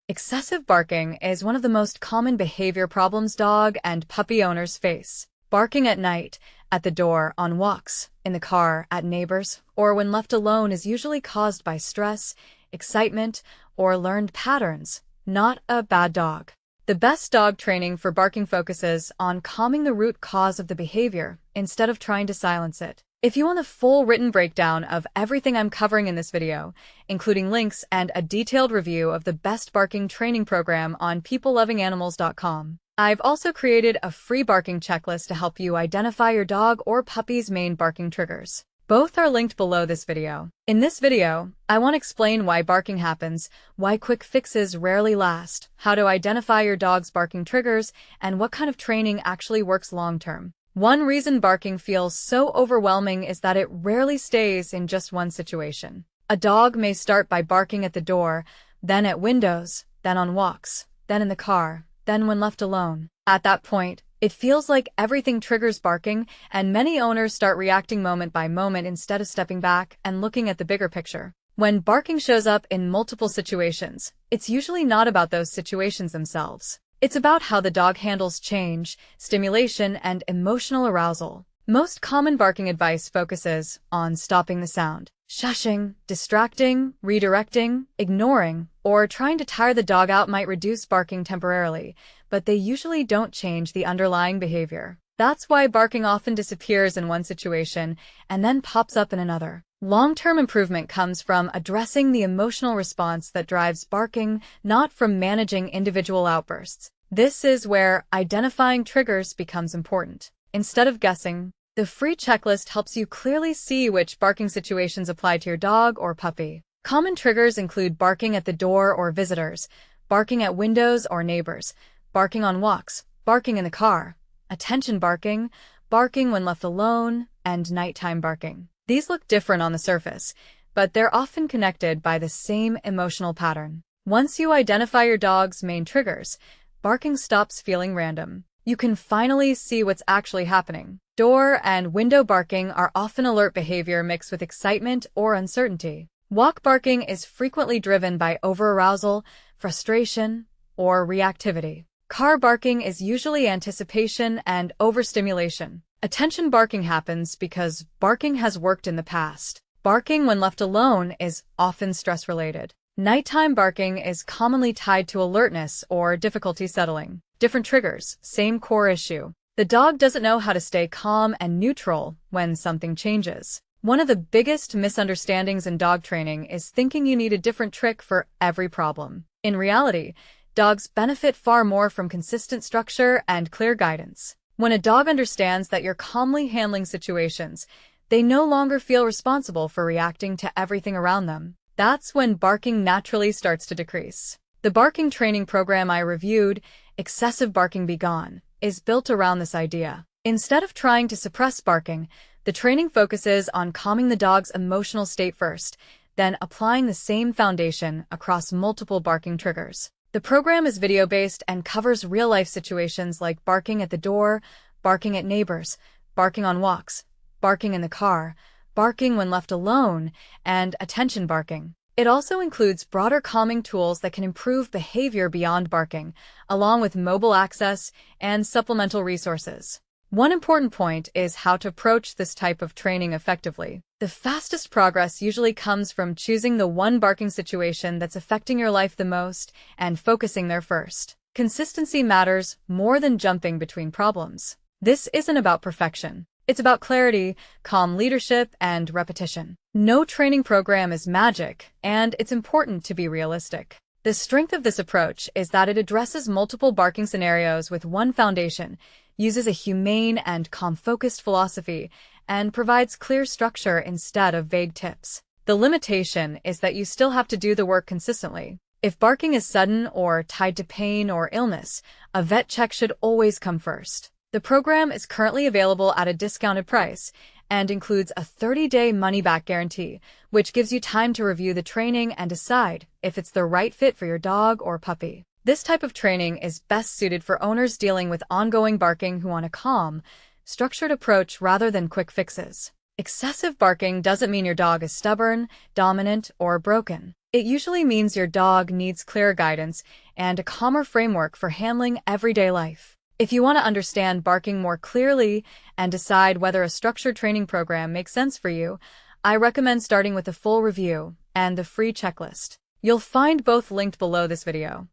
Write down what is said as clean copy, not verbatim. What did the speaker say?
Excessive barking is one of the most common behavior problems dog and puppy owners face. Barking at night, at the door, on walks, in the car, at neighbors, or when left alone is usually caused by stress, excitement, or learned patterns, not a bad dog. The best dog training for barking focuses on calming the root cause of the behavior instead of trying to silence it. If you want a full written breakdown of everything I'm covering in this video, including links and a detailed review of the best barking training program on peoplelovinganimals.com, I've also created a free barking checklist to help you identify your dog or puppy's main barking triggers. Both are linked below this video. In this video, I want to explain why barking happens, why quick fixes rarely last, how to identify your dog's barking triggers, and what kind of training actually works long-term. One reason barking feels so overwhelming is that it rarely stays in just one situation. A dog may start by barking at the door, then at windows, then on walks, then in the car, then when left alone. At that point, it feels like everything triggers barking, and many owners start reacting moment by moment instead of stepping back and looking at the bigger picture. When barking shows up in multiple situations, it's usually not about those situations themselves. It's about how the dog handles change, stimulation, and emotional arousal. Most common barking advice focuses on stopping the sound, shushing, distracting, redirecting, ignoring, or trying to tire the dog out might reduce barking temporarily, but they usually don't change the underlying behavior. That's why barking often disappears in one situation and then pops up in another. Long-term improvement comes from addressing the emotional response that drives barking, not from managing individual outbursts. This is where identifying triggers becomes important. Instead of guessing, the free checklist helps you clearly see which barking situations apply to your dog or puppy. Common triggers include barking at the door or visitors, barking at windows or neighbors, barking on walks, barking in the car, attention barking, barking when left alone, and nighttime barking. These look different on the surface, but they're often connected by the same emotional pattern. Once you identify your dog's main triggers, barking stops feeling random. You can finally see what's actually happening. Door and window barking are often alert behavior mixed with excitement or uncertainty. Walk barking is frequently driven by overarousal, frustration, or reactivity. Car barking is usually anticipation and overstimulation. Attention barking happens because barking has worked in the past. Barking when left alone is often stress-related. Nighttime barking is commonly tied to alertness or difficulty settling. Different triggers, same core issue. The dog doesn't know how to stay calm and neutral when something changes. One of the biggest misunderstandings in dog training is thinking you need a different trick for every problem. In reality, dogs benefit far more from consistent structure and clear guidance. When a dog understands that you're calmly handling situations, they no longer feel responsible for reacting to everything around them. That's when barking naturally starts to decrease. The barking training program I reviewed, Excessive Barking Be Gone, is built around this idea. Instead of trying to suppress barking, the training focuses on calming the dog's emotional state first, then applying the same foundation across multiple barking triggers. The program is video-based and covers real-life situations like barking at the door, barking at neighbors, barking on walks, barking in the car, barking when left alone, and attention barking. It also includes broader calming tools that can improve behavior beyond barking, along with mobile access and supplemental resources. One important point is how to approach this type of training effectively. The fastest progress usually comes from choosing the one barking situation that's affecting your life the most and focusing there first. Consistency matters more than jumping between problems. This isn't about perfection. It's about clarity, calm leadership, and repetition. No training program is magic, and it's important to be realistic. The strength of this approach is that it addresses multiple barking scenarios with one foundation, uses a humane and calm-focused philosophy, and provides clear structure instead of vague tips. The limitation is that you still have to do the work consistently. If barking is sudden or tied to pain or illness, a vet check should always come first. The program is currently available at a discounted price and includes a 30-day money-back guarantee, which gives you time to review the training and decide if it's the right fit for your dog or puppy. This type of training is best suited for owners dealing with ongoing barking who want a calm, structured approach rather than quick fixes. Excessive barking doesn't mean your dog is stubborn, dominant, or broken. It usually means your dog needs clearer guidance and a calmer framework for handling everyday life. If you want to understand barking more clearly and decide whether a structured training program makes sense for you, I recommend starting with a full review and the free checklist. You'll find both linked below this video.